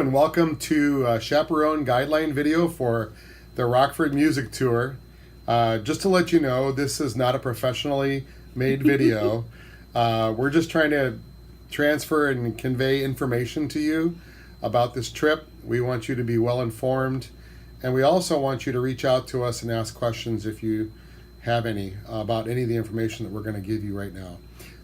and welcome to Chaperone guideline video for the Rockford music tour. Just to let you know, this is not a professionally made video. We're just trying to transfer and convey information to you about this trip. We want you to be well informed, and we also want you to reach out to us and ask questions if you have any about any of the information that we're going to give you right now.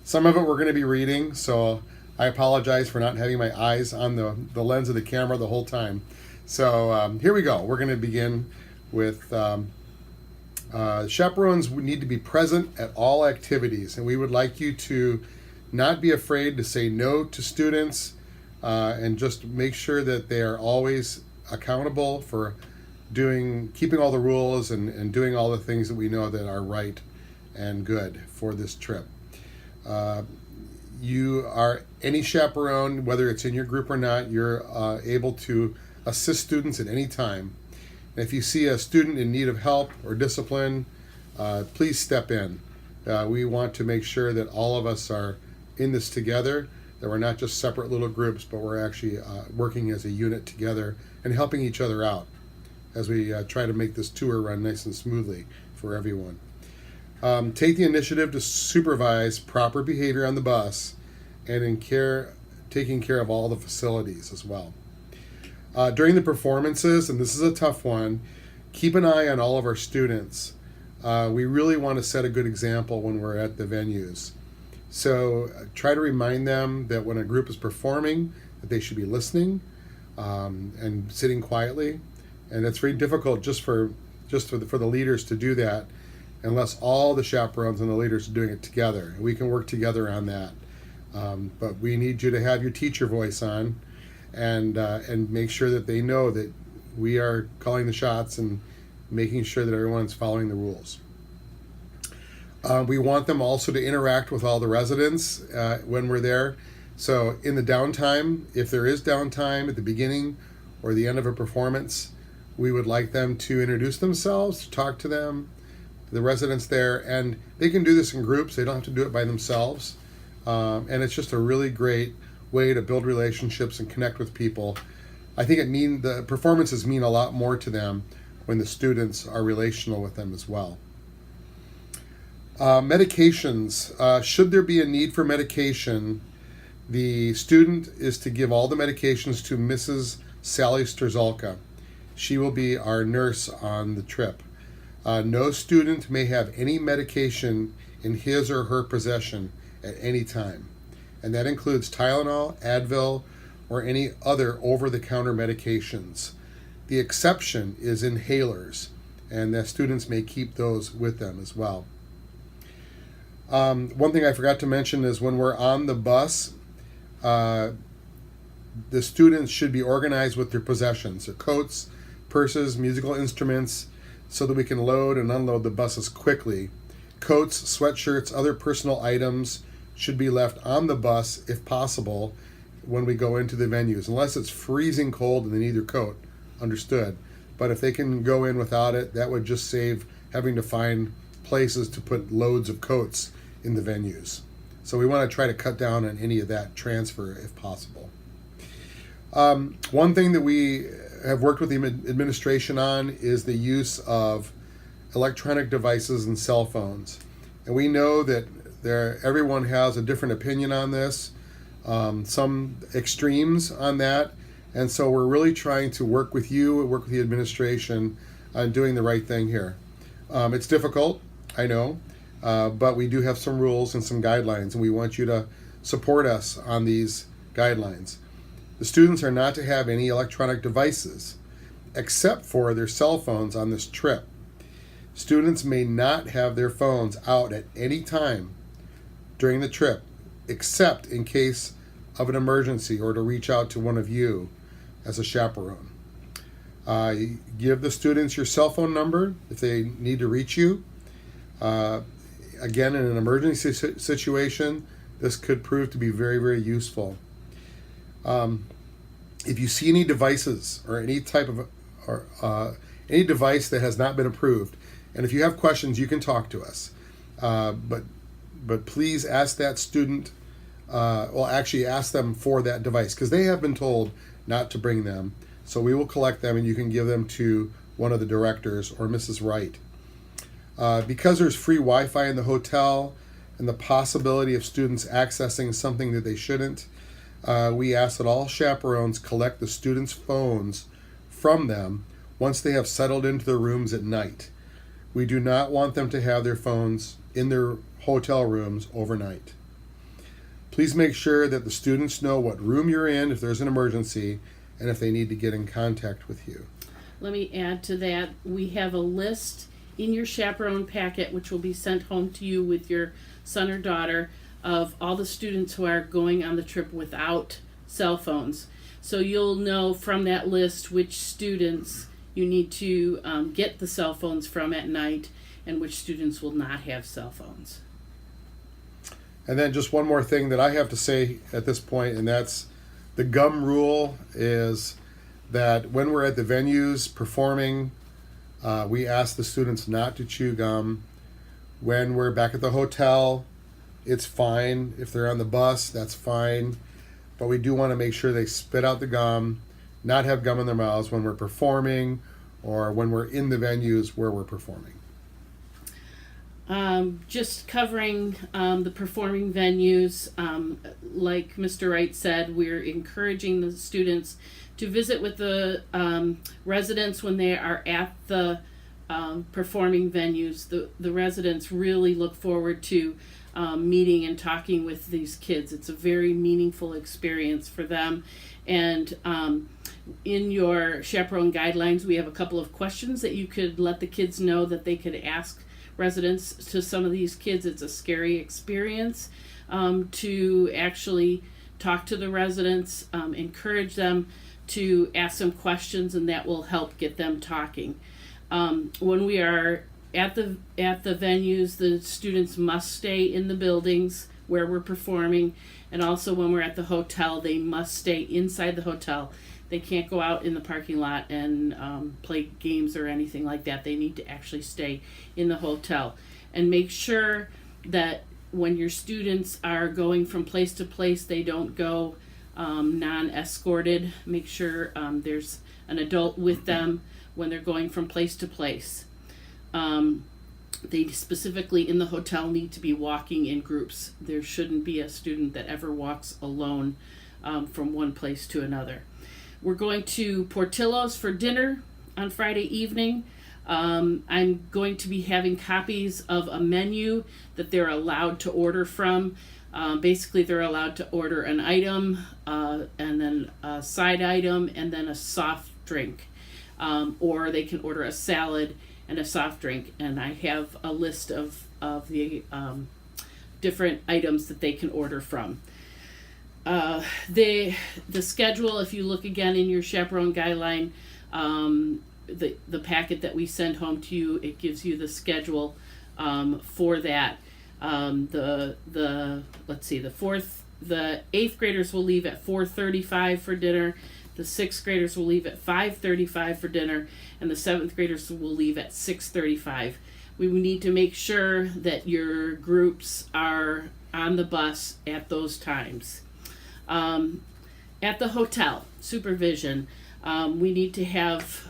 Some of it we're going to be reading, so I apologize for not having my eyes on the lens of the camera the whole time. So here we go. We're going to begin with chaperones need to be present at all activities, and we would like you to not be afraid to say no to students and just make sure that they are always accountable for keeping all the rules and doing all the things that we know that are right and good for this trip. You are any chaperone, whether it's in your group or not, you're able to assist students at any time. And if you see a student in need of help or discipline, please step in. We want to make sure that all of us are in this together, that we're not just separate little groups, but we're actually working as a unit together and helping each other out as we try to make this tour run nice and smoothly for everyone. Take the initiative to supervise proper behavior on the bus and taking care of all the facilities as well. During the performances, and this is a tough one, keep an eye on all of our students. We really want to set a good example when we're at the venues. So try to remind them that when a group is performing, that they should be listening and sitting quietly. And it's very difficult just for the leaders to do that unless all the chaperones and the leaders are doing it together. We can work together on that. But we need you to have your teacher voice on and make sure that they know that we are calling the shots and making sure that everyone's following the rules. We want them also to interact with all the residents when we're there. So in the downtime, if there is downtime at the beginning or the end of a performance, we would like them to introduce themselves, to talk to them, the residents there, and they can do this in groups. They don't have to do it by themselves. And it's just a really great way to build relationships and connect with people. I think the performances mean a lot more to them when the students are relational with them as well. Medications. Should there be a need for medication, the student is to give all the medications to Mrs. Sally Strzalka. She will be our nurse on the trip. No student may have any medication in his or her possession at any time. And that includes Tylenol, Advil, or any other over-the-counter medications. The exception is inhalers, and the students may keep those with them as well. One thing I forgot to mention is when we're on the bus, the students should be organized with their possessions, their coats, purses, musical instruments, so that we can load and unload the buses quickly. Coats, sweatshirts, other personal items should be left on the bus if possible when we go into the venues, unless it's freezing cold and they need their coat, understood. But if they can go in without it, that would just save having to find places to put loads of coats in the venues. So we want to try to cut down on any of that transfer if possible. One thing that we have worked with the administration on is the use of electronic devices and cell phones. And we know that everyone has a different opinion on this, some extremes on that. And so we're really trying to work with you, work with the administration on doing the right thing here. It's difficult, I know, but we do have some rules and some guidelines, and we want you to support us on these guidelines. The students are not to have any electronic devices except for their cell phones on this trip. Students may not have their phones out at any time during the trip except in case of an emergency or to reach out to one of you as a chaperone. Give the students your cell phone number if they need to reach you. Again, in an emergency situation, this could prove to be very, very useful. If you see any devices or any type of any device that has not been approved, and if you have questions, you can talk to us. But please ask that student. Actually ask them for that device, because they have been told not to bring them. So we will collect them, and you can give them to one of the directors or Mrs. Wright. Because there's free Wi-Fi in the hotel and the possibility of students accessing something that they shouldn't, we ask that all chaperones collect the students' phones from them once they have settled into their rooms at night. We do not want them to have their phones in their hotel rooms overnight. Please make sure that the students know what room you're in if there's an emergency and if they need to get in contact with you. Let me add to that. We have a list in your chaperone packet, which will be sent home to you with your son or daughter, of all the students who are going on the trip without cell phones. So you'll know from that list which students you need to get the cell phones from at night and which students will not have cell phones. And then just one more thing that I have to say at this point, and that's the gum rule is that when we're at the venues performing, we ask the students not to chew gum. When we're back at the hotel, it's fine. If they're on the bus, that's fine. But we do want to make sure they spit out the gum, not have gum in their mouths when we're performing or when we're in the venues where we're performing. Just covering the performing venues, like Mr. Wright said, we're encouraging the students to visit with the residents when they are at the performing venues. The residents really look forward to meeting and talking with these kids. It's a very meaningful experience for them. And in your chaperone guidelines, we have a couple of questions that you could let the kids know that they could ask residents. To some of these kids, it's a scary experience to actually talk to the residents, encourage them to ask some questions, and that will help get them talking. When we are at the venues, the students must stay in the buildings where we're performing, and also when we're at the hotel, they must stay inside the hotel. They can't go out in the parking lot and play games or anything like that. They need to actually stay in the hotel. And make sure that when your students are going from place to place, they don't go non-escorted. Make sure there's an adult with them when they're going from place to place. They specifically in the hotel need to be walking in groups. There shouldn't be a student that ever walks alone from one place to another. We're going to Portillo's for dinner on Friday evening. I'm going to be having copies of a menu that they're allowed to order from. Basically, they're allowed to order an item and then a side item and then a soft drink. Or they can order a salad and a soft drink. And I have a list of the different items that they can order from. The schedule, if you look again in your chaperone guideline, the packet that we send home to you, it gives you the schedule for that. The 8th graders will leave at 4:35 for dinner. The 6th graders will leave at 5:35 for dinner, and the 7th graders will leave at 6:35. We need to make sure that your groups are on the bus at those times. At the hotel, supervision. We need to have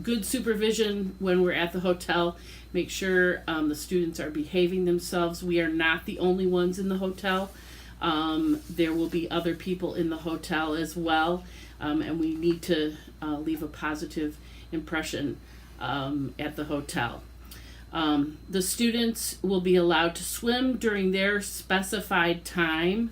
good supervision when we're at the hotel. Make sure the students are behaving themselves. We are not the only ones in the hotel. There will be other people in the hotel as well, and we need to leave a positive impression at the hotel. The students will be allowed to swim during their specified time.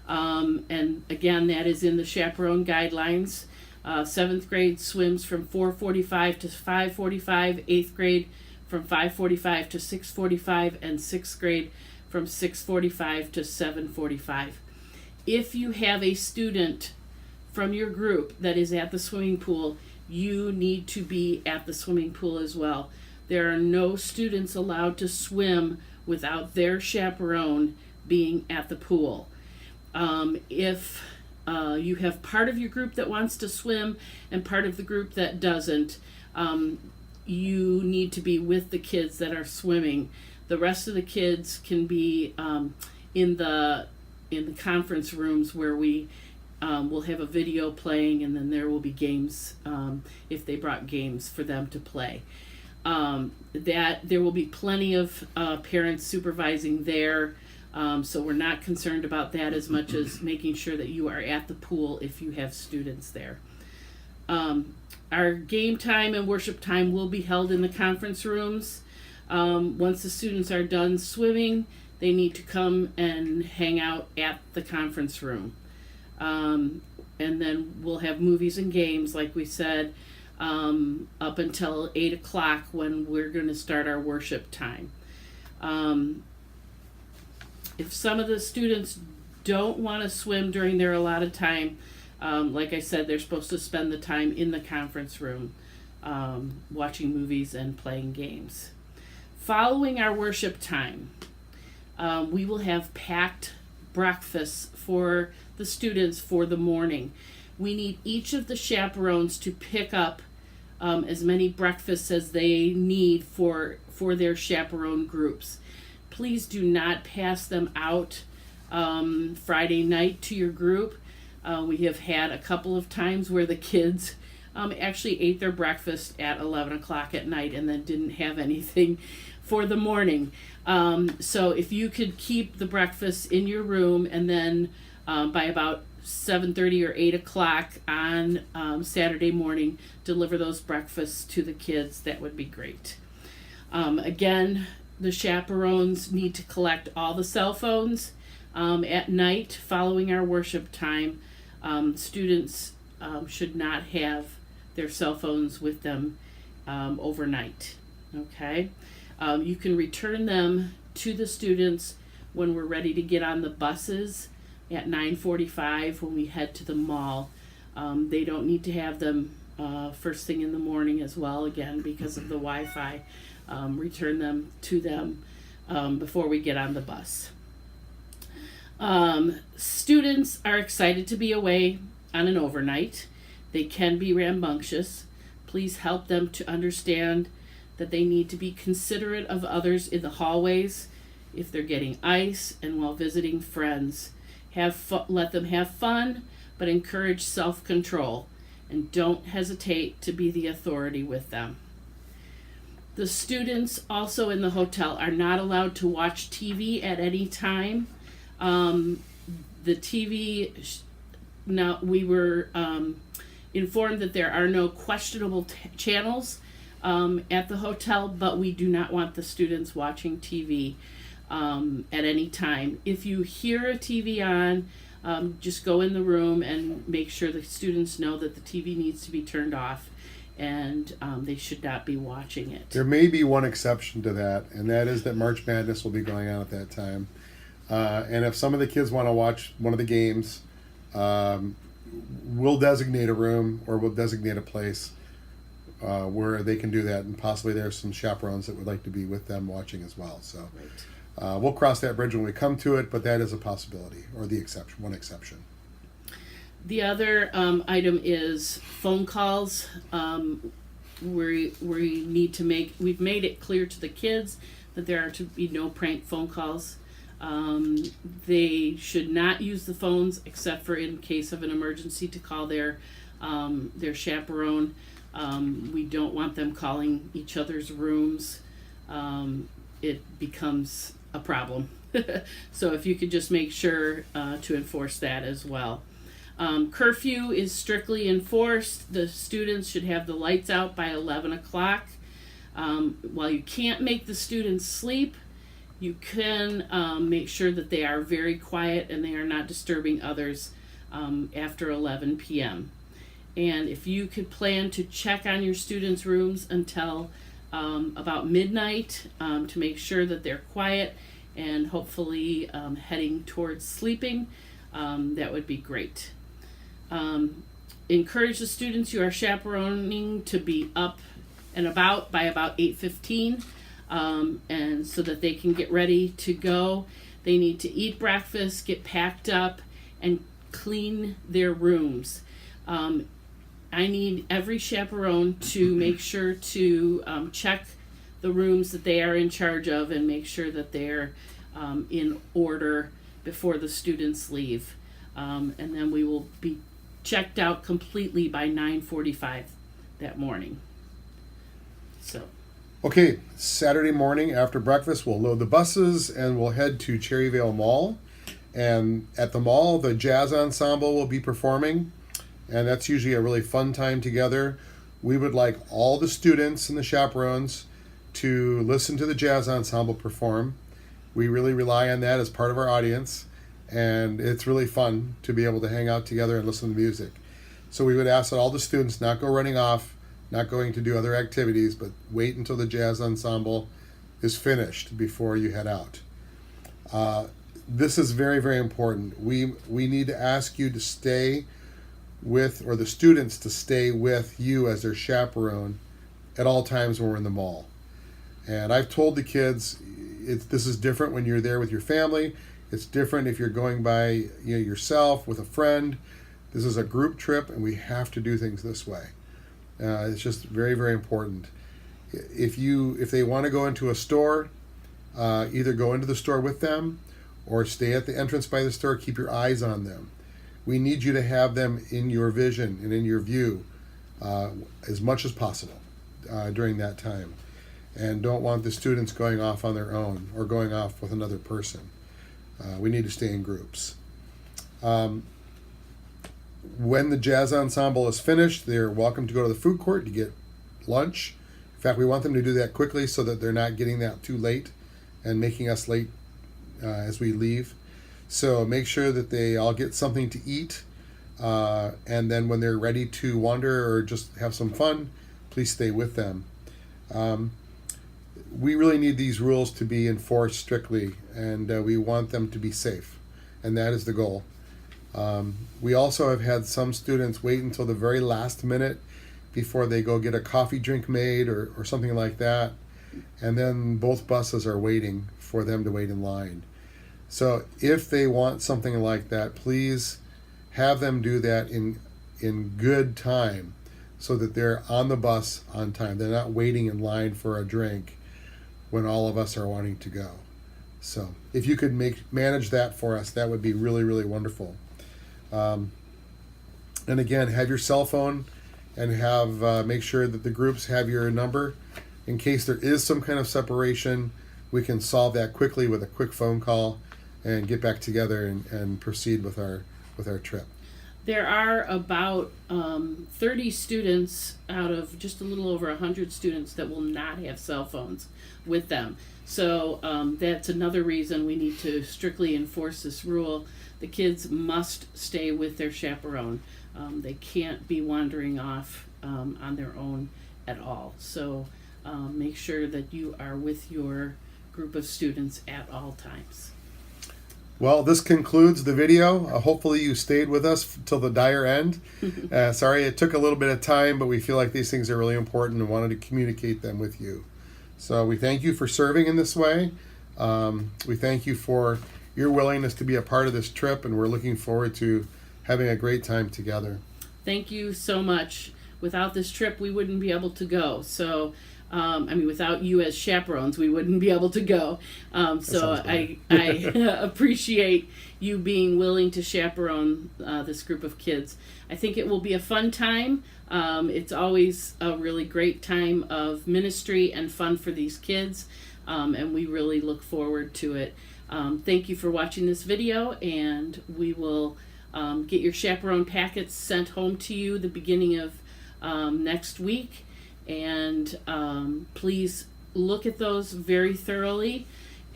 And again, that is in the chaperone guidelines. 7th grade swims from 4:45 to 5:45, 8th grade from 5:45 to 6:45, and 6th grade from 6:45 to 7:45. If you have a student from your group that is at the swimming pool, you need to be at the swimming pool as well. There are no students allowed to swim without their chaperone being at the pool. If you have part of your group that wants to swim and part of the group that doesn't, you need to be with the kids that are swimming. The rest of the kids can be in the conference rooms where we we'll have a video playing, and then there will be games, if they brought games for them to play. That there will be plenty of parents supervising there, so we're not concerned about that as much as making sure that you are at the pool if you have students there. Our game time and worship time will be held in the conference rooms. Once the students are done swimming, they need to come and hang out at the conference room. And then we'll have movies and games, like we said, up until 8 o'clock when we're going to start our worship time. If some of the students don't want to swim during their allotted time, like I said, they're supposed to spend the time in the conference room, watching movies and playing games. Following our worship time, we will have packed breakfasts for the students for the morning. We need each of the chaperones to pick up as many breakfasts as they need for their chaperone groups. Please do not pass them out Friday night to your group. We have had a couple of times where the kids actually ate their breakfast at 11 o'clock at night and then didn't have anything for the morning. So if you could keep the breakfast in your room, and then by about 7:30 or 8 o'clock on Saturday morning, deliver those breakfasts to the kids, that would be great. Again, the chaperones need to collect all the cell phones at night following our worship time. Students should not have their cell phones with them overnight. Okay? You can return them to the students when we're ready to get on the buses at 9:45 when we head to the mall. They don't need to have them first thing in the morning as well, again, because of the Wi-Fi. Return them to them before we get on the bus. Students are excited to be away on an overnight. They can be rambunctious. Please help them to understand that they need to be considerate of others in the hallways if they're getting ice and while visiting friends. Let them have fun, but encourage self-control, and don't hesitate to be the authority with them. The students also in the hotel are not allowed to watch TV at any time. The TV, now we were informed that there are no questionable channels at the hotel, but we do not want the students watching TV at any time. If you hear a TV on, just go in the room and make sure the students know that the TV needs to be turned off, and they should not be watching it. There may be one exception to that, and that is that March Madness will be going on at that time. And if some of the kids want to watch one of the games, we'll designate a room or we'll designate a place where they can do that, and possibly there's some chaperones that would like to be with them watching as well. So we'll cross that bridge when we come to it, but that is a possibility, or the exception, one exception. The other item is phone calls. We need to we've made it clear to the kids that there are to be no prank phone calls. They should not use the phones except for in case of an emergency to call their chaperone. We don't want them calling each other's rooms. It becomes a problem. So if you could just make sure to enforce that as well. Curfew is strictly enforced. The students should have the lights out by 11 o'clock. While you can't make the students sleep, you can make sure that they are very quiet and they are not disturbing others after 11 p.m. And if you could plan to check on your students' rooms until about midnight to make sure that they're quiet and hopefully heading towards sleeping, that would be great. Encourage the students you are chaperoning to be up and about by about 8:15, and so that they can get ready to go. They need to eat breakfast, get packed up, and clean their rooms. I need every chaperone to make sure to check the rooms that they are in charge of and make sure that they're in order before the students leave. and then we will be checked out completely by 9:45 that morning. So. Okay, Saturday morning after breakfast, we'll load the buses and we'll head to Cherryvale Mall. And at the mall, the jazz ensemble will be performing, and that's usually a really fun time together. We would like all the students and the chaperones to listen to the jazz ensemble perform. We really rely on that as part of our audience, and it's really fun to be able to hang out together and listen to music. So we would ask that all the students not go running off, not going to do other activities, but wait until the jazz ensemble is finished before you head out. This is very, very important. We need to ask you to stay with, or the students to stay with you as their chaperone at all times when we're in the mall. And I've told the kids, this is different when you're there with your family. It's different if you're going by yourself with a friend. This is a group trip, and we have to do things this way. It's just very, very important. If they want to go into a store, either go into the store with them or stay at the entrance by the store. Keep your eyes on them. We need you to have them in your vision and in your view as much as possible during that time. And don't want the students going off on their own or going off with another person. We need to stay in groups. When the jazz ensemble is finished, they're welcome to go to the food court to get lunch. In fact, we want them to do that quickly so that they're not getting that too late and making us late as we leave. So make sure that they all get something to eat, and then when they're ready to wander or just have some fun, please stay with them. We really need these rules to be enforced strictly, and we want them to be safe, and that is the goal. We also have had some students wait until the very last minute before they go get a coffee drink made or something like that, and then both buses are waiting for them to wait in line. So if they want something like that, please have them do that in good time so that they're on the bus on time. They're not waiting in line for a drink when all of us are wanting to go. So if you could manage that for us, that would be really, really wonderful. And again, have your cell phone and make sure that the groups have your number. In case there is some kind of separation, we can solve that quickly with a quick phone call and get back together and proceed with our trip. There are about 30 students out of just a little over 100 students that will not have cell phones with them. So that's another reason we need to strictly enforce this rule. The kids must stay with their chaperone. They can't be wandering off on their own at all. So make sure that you are with your group of students at all times. Well, this concludes the video. Hopefully you stayed with us till the dire end. Sorry it took a little bit of time, but we feel like these things are really important and wanted to communicate them with you. So we thank you for serving in this way. We thank you for your willingness to be a part of this trip, and we're looking forward to having a great time together. Thank you so much. Without this trip, we wouldn't be able to go. So without you as chaperones, we wouldn't be able to go. So I appreciate you being willing to chaperone this group of kids. I think it will be a fun time. It's always a really great time of ministry and fun for these kids, and we really look forward to it. Thank you for watching this video, and we will get your chaperone packets sent home to you the beginning of next week. And please look at those very thoroughly,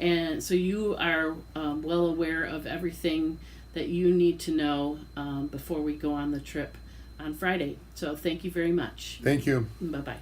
and so you are well aware of everything that you need to know before we go on the trip on Friday. So thank you very much. Thank you. Bye-bye.